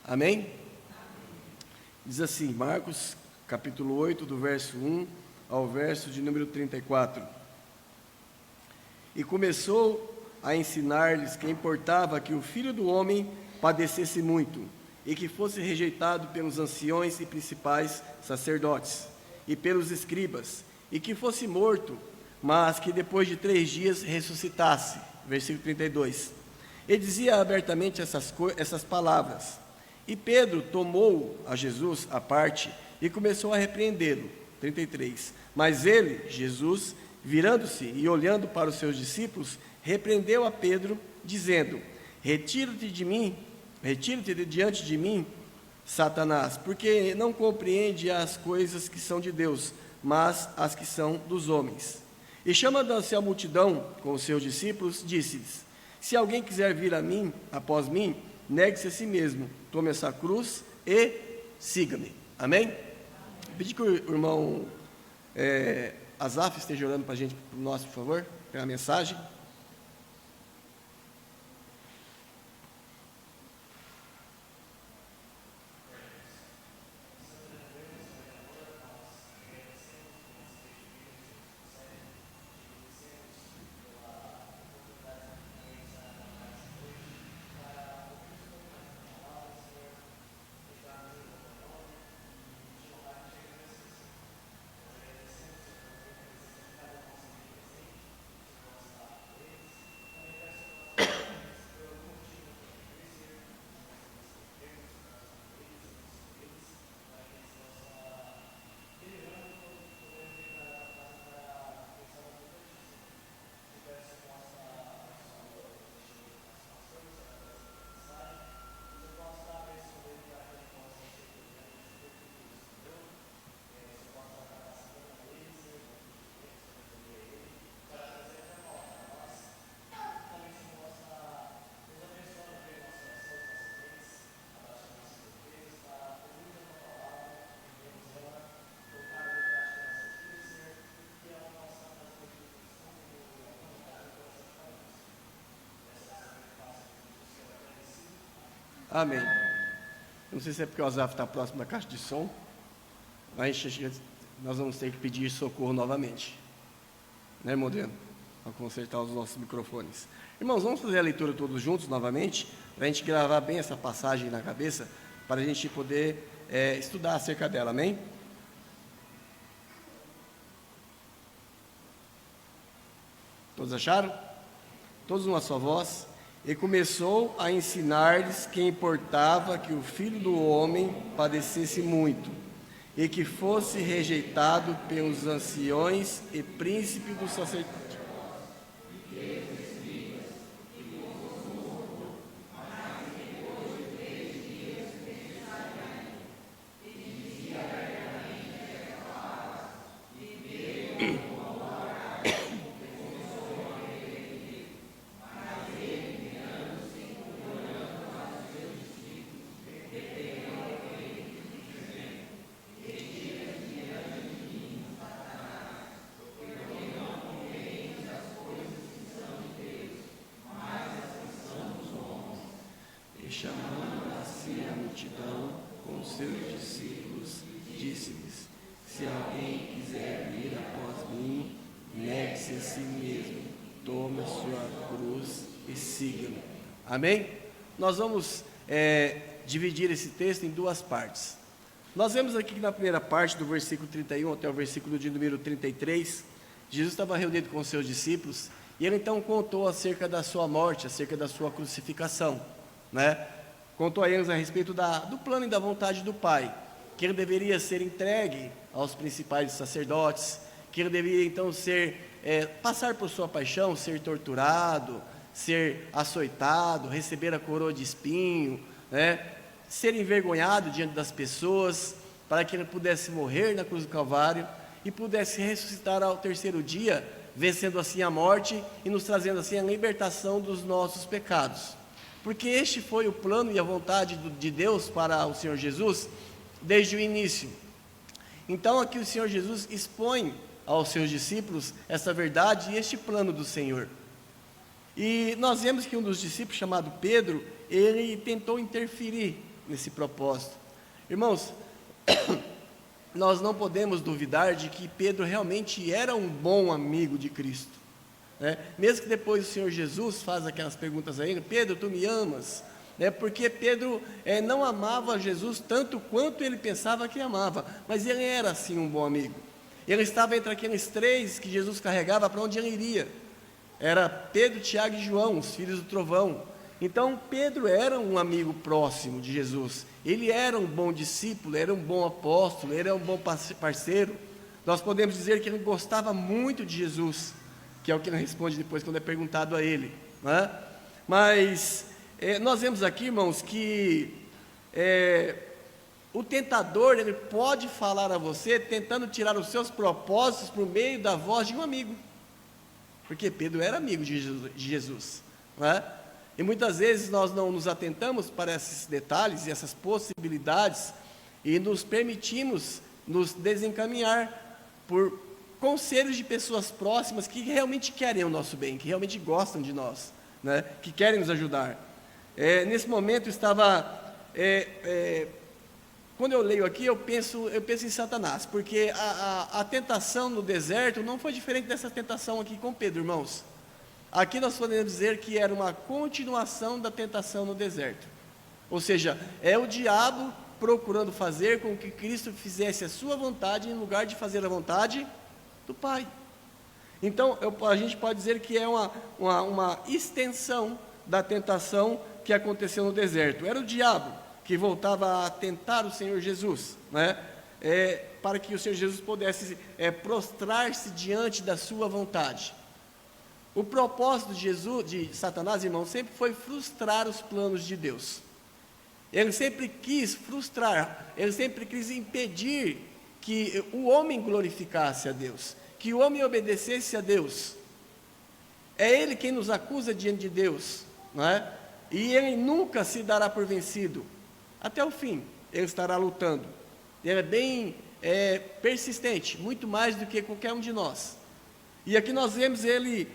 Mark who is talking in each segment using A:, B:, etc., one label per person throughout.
A: Amém? Diz assim, Marcos, capítulo 8, do verso 1 ao verso de número 34. E começou a ensinar-lhes que importava que o Filho do Homem padecesse muito, e que fosse rejeitado pelos anciões e principais sacerdotes, e pelos escribas, e que fosse morto, mas que depois de 3 dias ressuscitasse. Versículo 32. Ele dizia abertamente essas palavras. E Pedro tomou a Jesus à parte e começou a repreendê-lo. 33. Mas ele, Jesus, virando-se e olhando para os seus discípulos, repreendeu a Pedro, dizendo: Retira-te de diante de mim, Satanás, porque não compreende as coisas que são de Deus, mas as que são dos homens. E chamando-se a multidão com os seus discípulos, disse-lhes: Se alguém quiser vir após mim, negue-se a si mesmo, tome essa cruz e siga-me. Amém? Pedir que o irmão Azaf esteja orando para a gente, por nós, por favor, pela mensagem. Amém. Não sei se é porque o Azaf está próximo da caixa de som, mas nós vamos ter que pedir socorro novamente. Né, modelo? Para consertar os nossos microfones. Irmãos, vamos fazer a leitura todos juntos novamente, para a gente gravar bem essa passagem na cabeça, para a gente poder estudar acerca dela. Amém? Todos acharam? Todos numa só voz. E começou a ensinar-lhes que importava que o Filho do Homem padecesse muito, e que fosse rejeitado pelos anciões e príncipes dos sacerdotes. Chamando assim a multidão com seus discípulos, disse-lhes: Se alguém quiser vir após mim, negue-se a si mesmo, tome a sua cruz e siga-me. Amém? Nós vamos dividir esse texto em 2 partes. Nós vemos aqui que na primeira parte, do versículo 31 até o versículo de número 33, Jesus estava reunido com os seus discípulos, e ele então contou acerca da sua morte, acerca da sua crucificação. Contou a eles a respeito do plano e da vontade do Pai, que ele deveria ser entregue aos principais sacerdotes, que ele deveria então passar por sua paixão, ser torturado, ser açoitado, receber a coroa de espinho, ser envergonhado diante das pessoas, para que ele pudesse morrer na cruz do Calvário e pudesse ressuscitar ao 3º dia, vencendo assim a morte e nos trazendo assim a libertação dos nossos pecados. Porque este foi o plano e a vontade de Deus para o Senhor Jesus desde o início. Então aqui o Senhor Jesus expõe aos seus discípulos essa verdade e este plano do Senhor. E nós vemos que um dos discípulos, chamado Pedro, ele tentou interferir nesse propósito. Irmãos, nós não podemos duvidar de que Pedro realmente era um bom amigo de Cristo, né? Mesmo que depois o Senhor Jesus faz aquelas perguntas a ele: Pedro, tu me amas? Porque Pedro não amava Jesus tanto quanto ele pensava que amava, mas ele era sim um bom amigo. Ele estava entre aqueles 3 que Jesus carregava para onde ele iria. Era Pedro, Tiago e João, os filhos do trovão. Então Pedro era um amigo próximo de Jesus, ele era um bom discípulo, era um bom apóstolo, ele era um bom parceiro. Nós podemos dizer que ele gostava muito de Jesus, que é o que ele responde depois quando é perguntado a ele, né? Mas nós vemos aqui, irmãos, que o tentador, ele pode falar a você tentando tirar os seus propósitos por meio da voz de um amigo, porque Pedro era amigo de Jesus, né? E muitas vezes nós não nos atentamos para esses detalhes e essas possibilidades e nos permitimos nos desencaminhar por conselhos de pessoas próximas que realmente querem o nosso bem, que realmente gostam de nós, né? Que querem nos ajudar. Nesse momento eu estava, quando eu leio aqui, eu penso em Satanás, porque a tentação no deserto não foi diferente dessa tentação aqui com Pedro, irmãos. Aqui nós podemos dizer que era uma continuação da tentação no deserto, ou seja, é o diabo procurando fazer com que Cristo fizesse a sua vontade em lugar de fazer a vontade do Pai. Então a gente pode dizer que é uma extensão da tentação que aconteceu no deserto. Era o diabo que voltava a tentar o Senhor Jesus, né? Para que o Senhor Jesus pudesse prostrar-se diante da sua vontade. O propósito de Satanás, irmão, sempre foi frustrar os planos de Deus. Ele sempre quis frustrar, ele sempre quis impedir que o homem glorificasse a Deus, que o homem obedecesse a Deus. É ele quem nos acusa diante de Deus, não é? E ele nunca se dará por vencido. Até o fim, ele estará lutando. Ele é bem persistente, muito mais do que qualquer um de nós. E aqui nós vemos ele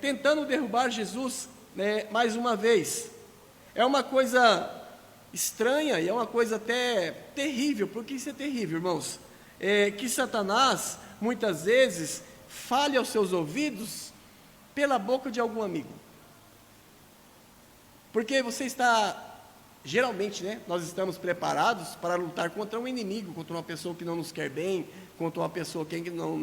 A: tentando derrubar Jesus, mais uma vez. É uma coisa estranha e é uma coisa até terrível. Por que isso é terrível, irmãos? Que Satanás, muitas vezes, fale aos seus ouvidos pela boca de algum amigo. Porque você está, geralmente, nós estamos preparados para lutar contra um inimigo, contra uma pessoa que não nos quer bem, contra uma pessoa que não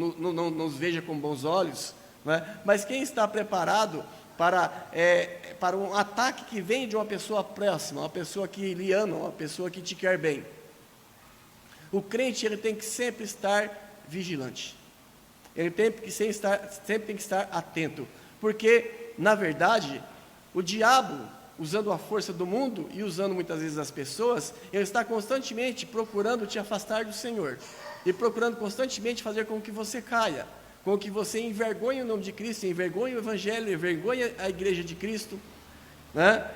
A: nos veja com bons olhos, né? Mas quem está preparado para um ataque que vem de uma pessoa próxima, uma pessoa que lhe ama, uma pessoa que te quer bem? O crente, ele tem que sempre estar vigilante, ele sempre tem que estar atento, porque, na verdade, o diabo, usando a força do mundo e usando muitas vezes as pessoas, ele está constantemente procurando te afastar do Senhor, e procurando constantemente fazer com que você caia, com que você envergonhe o nome de Cristo, envergonhe o Evangelho, envergonhe a igreja de Cristo, né?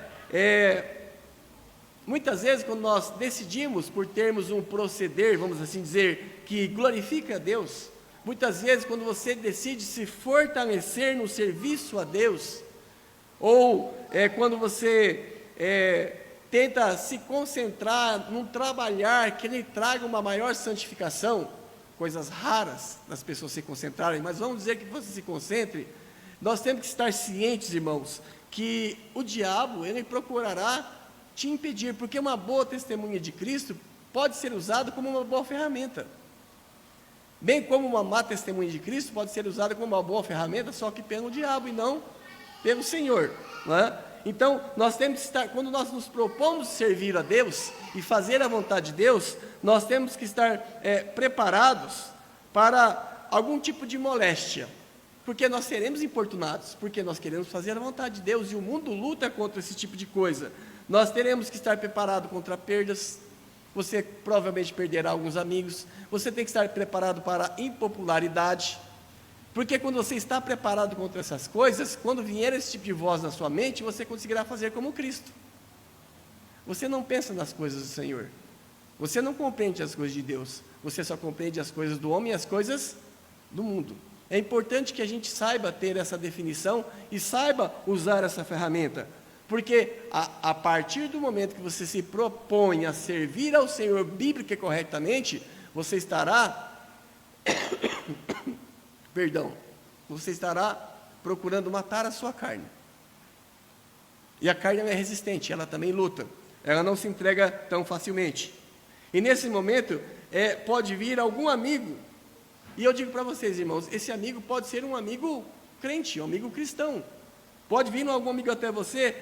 A: Muitas vezes, quando nós decidimos por termos um proceder, vamos assim dizer, que glorifica a Deus, muitas vezes quando você decide se fortalecer no serviço a Deus, ou quando você tenta se concentrar num trabalhar que lhe traga uma maior santificação, coisas raras das pessoas se concentrarem, mas vamos dizer que você se concentre, nós temos que estar cientes, irmãos, que o diabo, ele procurará te impedir, porque uma boa testemunha de Cristo pode ser usada como uma boa ferramenta, bem como uma má testemunha de Cristo pode ser usada como uma boa ferramenta, só que pelo diabo e não pelo Senhor, não é? Então, nós temos que estar, quando nós nos propomos servir a Deus e fazer a vontade de Deus, nós temos que estar preparados para algum tipo de moléstia, porque nós seremos importunados, porque nós queremos fazer a vontade de Deus, e o mundo luta contra esse tipo de coisa. Nós teremos que estar preparados contra perdas, você provavelmente perderá alguns amigos, você tem que estar preparado para a impopularidade, porque quando você está preparado contra essas coisas, quando vier esse tipo de voz na sua mente, você conseguirá fazer como Cristo. Você não pensa nas coisas do Senhor, você não compreende as coisas de Deus, você só compreende as coisas do homem e as coisas do mundo. É importante que a gente saiba ter essa definição e saiba usar essa ferramenta, Porque a partir do momento que você se propõe a servir ao Senhor bíblica e corretamente, você estará, você estará procurando matar a sua carne. E a carne é resistente, ela também luta, ela não se entrega tão facilmente. E nesse momento, pode vir algum amigo, e eu digo para vocês, irmãos, esse amigo pode ser um amigo crente, um amigo cristão. Pode vir algum amigo até você,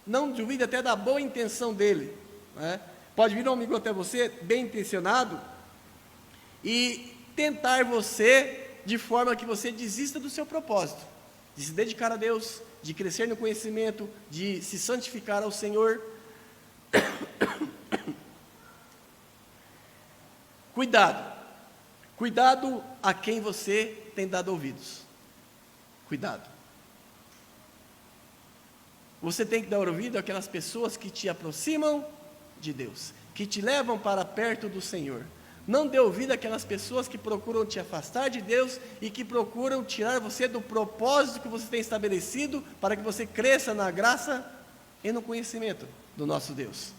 A: não duvide até da boa intenção dele, né? Pode vir um amigo até você, bem intencionado, e tentar você de forma que você desista do seu propósito, de se dedicar a Deus, de crescer no conhecimento, de se santificar ao Senhor. Cuidado a quem você tem dado ouvidos. Cuidado. Você tem que dar ouvido àquelas pessoas que te aproximam de Deus, que te levam para perto do Senhor. Não dê ouvido àquelas pessoas que procuram te afastar de Deus e que procuram tirar você do propósito que você tem estabelecido para que você cresça na graça e no conhecimento do nosso Deus.